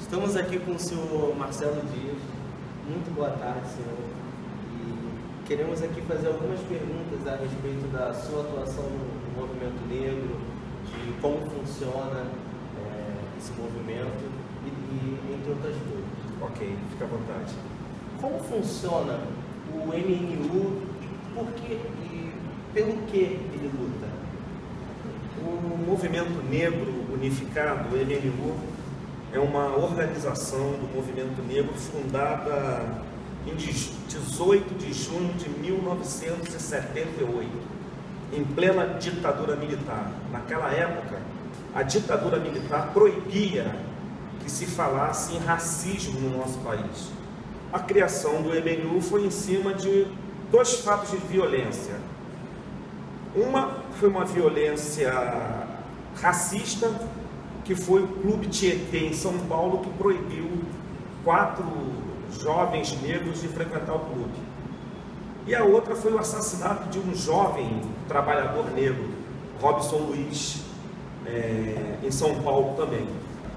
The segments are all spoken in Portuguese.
Estamos aqui com o senhor Marcelo Dias. Muito boa tarde, senhor. E queremos aqui fazer algumas perguntas a respeito da sua atuação no movimento negro, de como funciona esse movimento e entre outras coisas. Ok, fica à vontade. Como funciona o MNU e pelo que ele luta? O Movimento Negro Unificado, o MNU, é uma organização do movimento negro fundada em 18 de junho de 1978, em plena ditadura militar. Naquela época, a ditadura militar proibia que se falasse em racismo no nosso país. A criação do MNU foi em cima de dois fatos de violência. Uma foi uma violência racista, que foi o Clube Tietê, em São Paulo, que proibiu 4 jovens negros de frequentar o clube. E a outra foi o assassinato de um jovem trabalhador negro, Robson Luiz, em São Paulo também.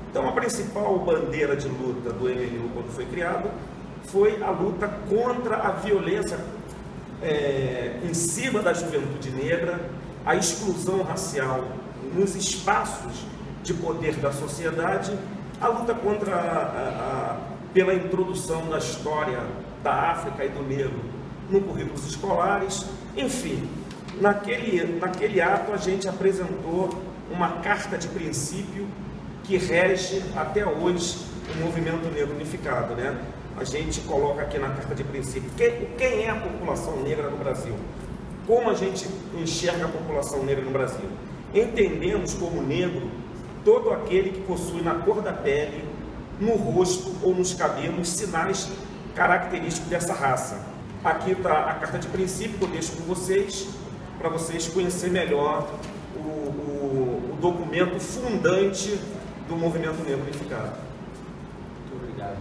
Então, a principal bandeira de luta do MNU, quando foi criado, foi a luta contra a violência em cima da juventude negra, a exclusão racial nos espaços de poder da sociedade, a luta pela introdução da história da África e do negro no currículos escolares. Enfim, naquele ato a gente apresentou uma carta de princípio que rege até hoje o movimento negro unificado, né? A gente coloca aqui na carta de princípio quem é a população negra no Brasil, como a gente enxerga a população negra no Brasil. Entendemos como negro todo aquele que possui na cor da pele, no rosto ou nos cabelos sinais característicos dessa raça. Aqui está a carta de princípio que eu deixo com vocês, para vocês conhecerem melhor o documento fundante do movimento negro unificado. Muito obrigado.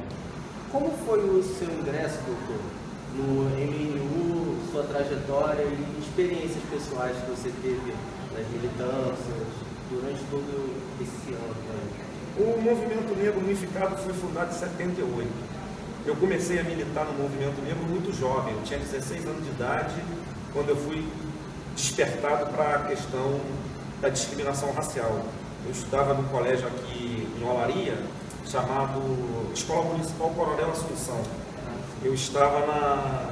Como foi o seu ingresso, doutor, no MNU, sua trajetória e experiências pessoais que você teve nas militâncias durante todo esse ano? O Movimento Negro Unificado foi fundado em 78. Eu comecei a militar no Movimento Negro muito jovem, eu tinha 16 anos de idade, quando eu fui despertado para a questão da discriminação racial. Eu estudava num colégio aqui em Olaria, chamado Escola Municipal Coronel Assunção. Eu estava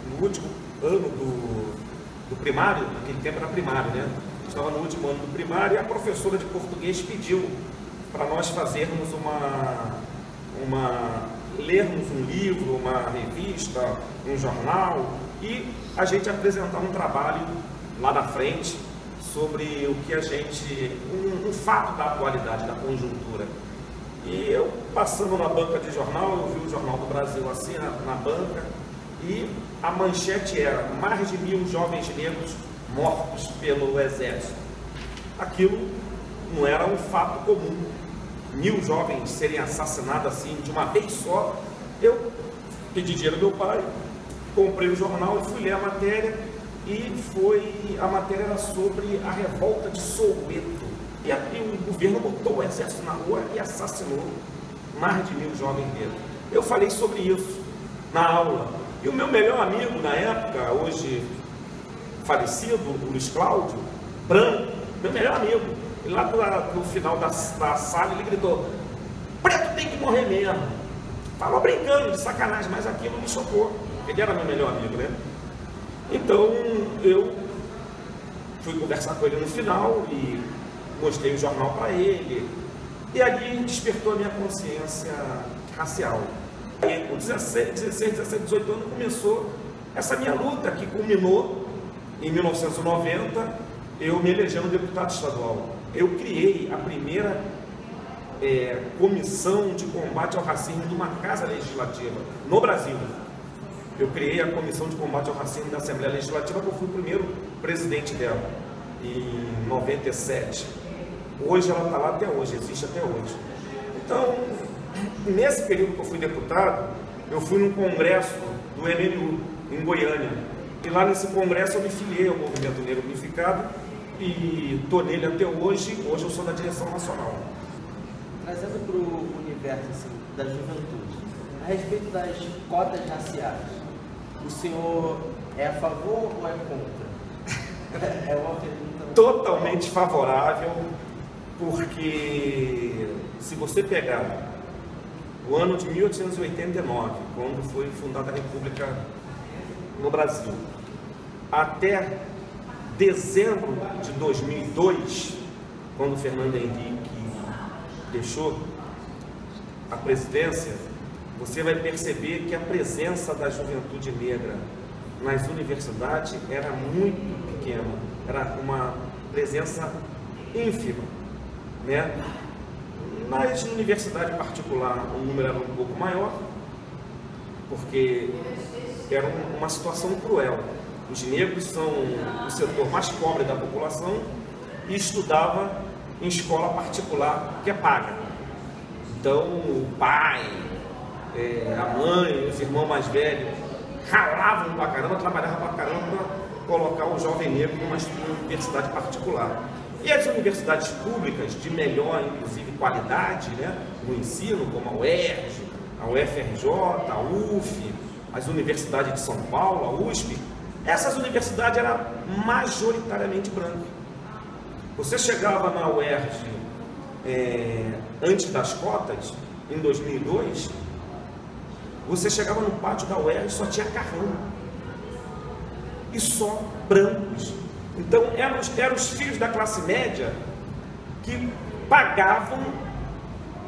no último ano do primário, naquele tempo era primário, né? Estava no último ano do primário e a professora de português pediu para nós fazermos lermos um livro, uma revista, um jornal e a gente apresentar um trabalho lá na frente sobre o que a gente, um fato da atualidade, da conjuntura. E eu, passando na banca de jornal, eu vi o Jornal do Brasil assim na banca e a manchete era: mais de 1000 jovens negros mortos pelo exército. Aquilo não era um fato comum. 1000 jovens serem assassinados assim de uma vez só. Eu pedi dinheiro ao meu pai, comprei o jornal e fui ler a matéria. E a matéria era sobre a revolta de Soweto. E o governo botou o exército na rua e assassinou mais de 1000 jovens negros. Eu falei sobre isso na aula. E o meu melhor amigo na época, hoje falecido, o Luiz Cláudio, branco, meu melhor amigo, ele lá no final da sala ele gritou: preto tem que morrer mesmo. Falou brincando, de sacanagem, mas aquilo me chocou. Ele era meu melhor amigo, né? Então eu fui conversar com ele no final e mostrei o jornal para ele. E ali despertou a minha consciência racial. E com 16, 17, 18 anos começou essa minha luta que culminou em 1990, eu me elegendo deputado estadual. Eu criei a primeira comissão de combate ao racismo de uma casa legislativa no Brasil. Eu criei a comissão de combate ao racismo da Assembleia Legislativa, que eu fui o primeiro presidente dela, em 97. Hoje ela está lá até hoje, existe até hoje. Então, nesse período que eu fui deputado, eu fui num congresso do MNU, em Goiânia. E lá nesse congresso eu me filiei ao Movimento Negro Unificado e estou nele até hoje. Hoje eu sou da direção nacional. Trazendo para aberto assim, da juventude. A respeito das cotas raciais, o senhor é a favor ou é contra? É uma pergunta totalmente favorável, porque se você pegar o ano de 1889, quando foi fundada a República no Brasil, até dezembro de 2002, quando Fernando Henrique deixou a presidência, você vai perceber que a presença da juventude negra nas universidades era muito pequena, era uma presença ínfima, né? Nas universidades particulares o número era um pouco maior, porque era uma situação cruel. Os negros são o setor mais pobre da população e estudava em escola particular que é paga. Então o pai, a mãe, os irmãos mais velhos ralavam pra caramba, trabalhavam pra caramba para colocar o jovem negro numa universidade particular. E as universidades públicas de melhor, inclusive, qualidade, né, no ensino, como a UERJ, a UFRJ, a UF, as universidades de São Paulo, a USP, essas universidades eram majoritariamente brancas. Você chegava na UERJ antes das cotas, em 2002, você chegava no pátio da UERJ e só tinha carrão. E só brancos. Então eram os filhos da classe média que pagavam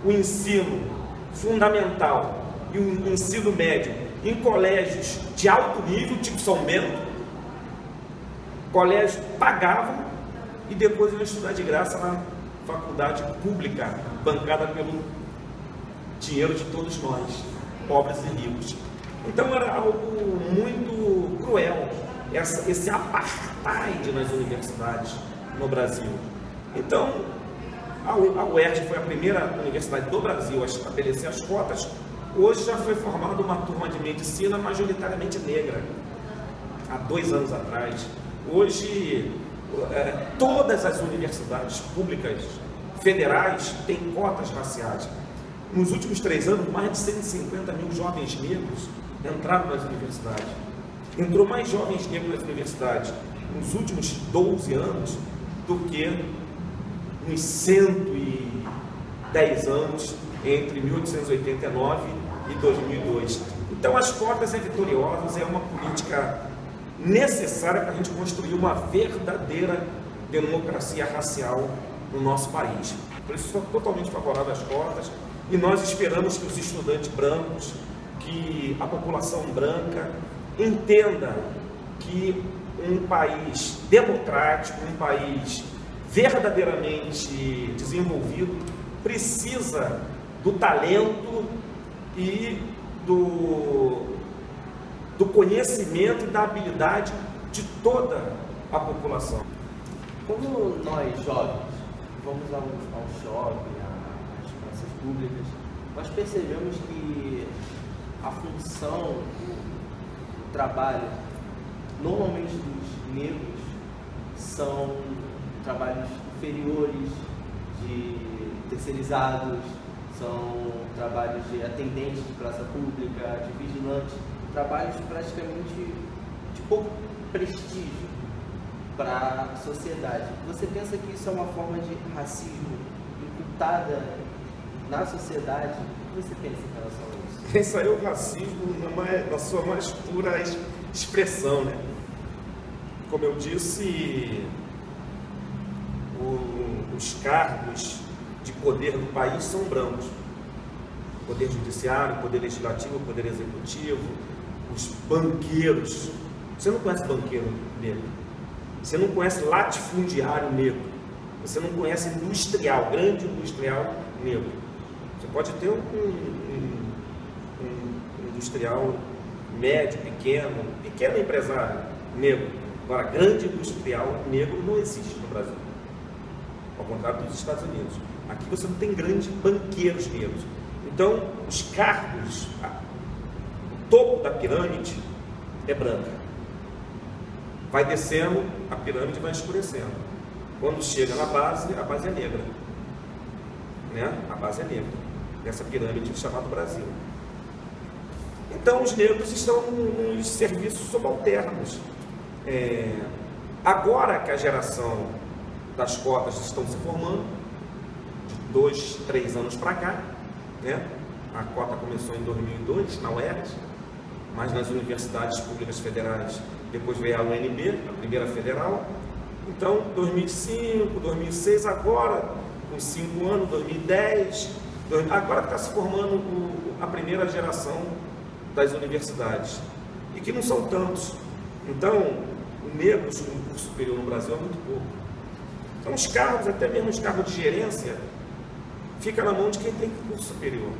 o ensino fundamental e o ensino médio em colégios de alto nível, tipo São Bento. Colégios pagavam e depois iam estudar de graça na faculdade pública, bancada pelo dinheiro de todos nós, pobres e ricos. Então era algo muito cruel, esse apartheid nas universidades no Brasil. Então, a UERJ foi a primeira universidade do Brasil a estabelecer as cotas. Hoje já foi formada uma turma de medicina majoritariamente negra, há 2 anos atrás. Hoje, todas as universidades públicas federais têm cotas raciais. Nos últimos 3 anos, mais de 150 mil jovens negros entraram nas universidades. Entrou mais jovens negros nas universidades nos últimos 12 anos do que nos 110 anos entre 1889 e 2002. Então as cotas vitoriosas é uma política necessária para a gente construir uma verdadeira democracia racial no nosso país. Por isso sou totalmente favorável às cotas e nós esperamos que os estudantes brancos, que a população branca entenda que um país democrático, um país verdadeiramente desenvolvido, precisa do talento e do conhecimento e da habilidade de toda a população. Como nós jovens vamos ao shopping, às praças públicas, nós percebemos que a função do trabalho, normalmente dos negros, são trabalhos inferiores, de terceirizados, são trabalhos de atendente de praça pública, de vigilante, trabalhos praticamente de pouco prestígio para a sociedade. Você pensa que isso é uma forma de racismo imputada na sociedade? O que você pensa em relação a isso? Isso aí é o racismo na sua mais pura expressão, né? Como eu disse, os cargos de poder do país são brancos. O poder judiciário, o poder legislativo, o poder executivo, os banqueiros. Você não conhece banqueiro negro. Você não conhece latifundiário negro. Você não conhece industrial, grande industrial negro. Você pode ter um industrial médio, pequeno empresário negro. Agora, grande industrial negro não existe no Brasil. Ao contrário dos Estados Unidos. Aqui você não tem grandes banqueiros negros. Então, os cargos, o topo da pirâmide é branca. Vai descendo, a pirâmide vai escurecendo. Quando chega na base, a base é negra. Né? A base é negra. nessa pirâmide chamada Brasil. Então, os negros estão nos serviços subalternos. Agora que a geração das cotas estão se formando, de 2, 3 anos para cá, né? A cota começou em 2002, na UERJ, mas nas universidades públicas federais, depois veio a UNB, a primeira federal. Então, 2005, 2006, agora, com 5 anos, 2010, agora está se formando a primeira geração das universidades, e que não são tantos. Então, o negro no curso superior no Brasil é muito pouco. Então, os cargos, até mesmo os cargos de gerência, fica na mão de quem tem curso superior.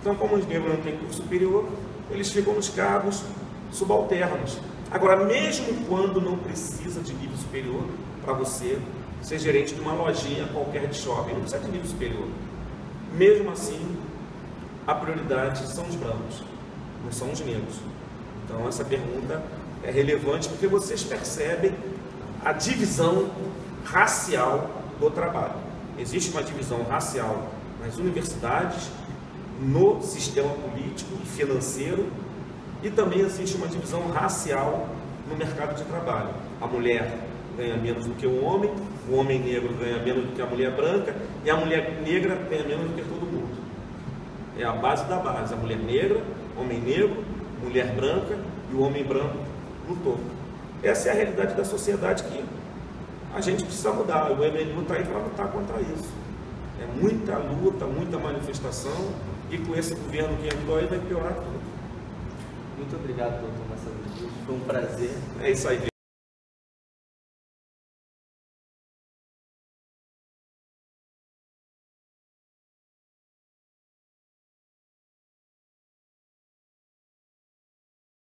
Então, como os negros não têm curso superior, eles ficam nos cargos subalternos. Agora, mesmo quando não precisa de nível superior para você ser gerente de uma lojinha qualquer de shopping, não precisa de nível superior. Mesmo assim, a prioridade são os brancos, não são os negros. Então, essa pergunta é relevante porque vocês percebem a divisão racial do trabalho. Existe uma divisão racial nas universidades, no sistema político e financeiro, e também existe uma divisão racial no mercado de trabalho. A mulher ganha menos do que o homem negro ganha menos do que a mulher branca, e a mulher negra ganha menos do que todo mundo. É a base da base: a mulher negra, homem negro, mulher branca e o homem branco no topo. Essa é a realidade da sociedade que a gente precisa mudar. O MNU está aí para lutar contra isso. É muita luta, muita manifestação, e com esse governo que entrou aí vai piorar tudo. Muito obrigado, doutor Marcelo Dias. Foi um prazer. É isso aí.